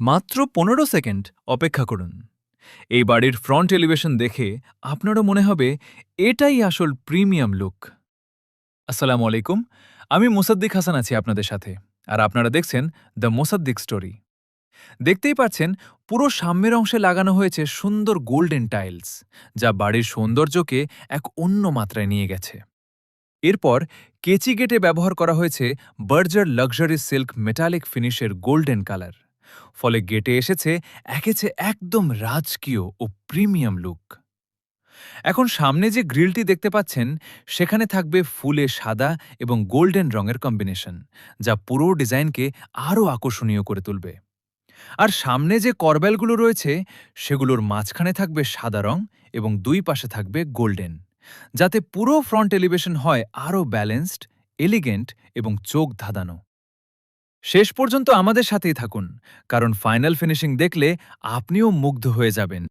মাত্র ১৫ সেকেন্ড অপেক্ষা করুন। এই বাড়ির ফ্রন্ট এলিভেশন দেখে আপনারও মনে হবে এটাই আসল প্রিমিয়াম লুক। আসসালামু আলাইকুম, আমি মোসাদ্দিক হাসান আছি আপনাদের সাথে, আর আপনারা দেখছেন দ্য মোসাদ্দিক স্টোরি। দেখতেই পাচ্ছেন পুরো সামনের অংশে লাগানো হয়েছে সুন্দর গোল্ডেন টাইলস, যা বাড়ির সৌন্দর্যকে এক অন্য মাত্রায় নিয়ে গেছে। এরপর কেচি গেটে ব্যবহার করা হয়েছে বার্জার লাক্সারি সিল্ক মেটালিক ফিনিশের গোল্ডেন কালার, ফলে গেটে এসেছে একেছে একদম রাজকীয় ও প্রিমিয়াম লুক। এখন সামনে যে গ্রিলটি দেখতে পাচ্ছেন, সেখানে থাকবে ফুলে সাদা এবং গোল্ডেন রঙের কম্বিনেশন, যা পুরো ডিজাইনকে আরও আকর্ষণীয় করে তুলবে। আর সামনে যে করবেলগুলো রয়েছে, সেগুলোর মাঝখানে থাকবে সাদা রং এবং দুই পাশে থাকবে গোল্ডেন, যাতে পুরো ফ্রন্ট এলিভেশন হয় আরও ব্যালেন্সড, এলিগেন্ট এবং চোখ ধাঁধানো। শেষ পর্যন্ত আমাদের সাথেই থাকুন, কারণ ফাইনাল ফিনিশিং দেখলে আপনিও মুগ্ধ হয়ে যাবেন।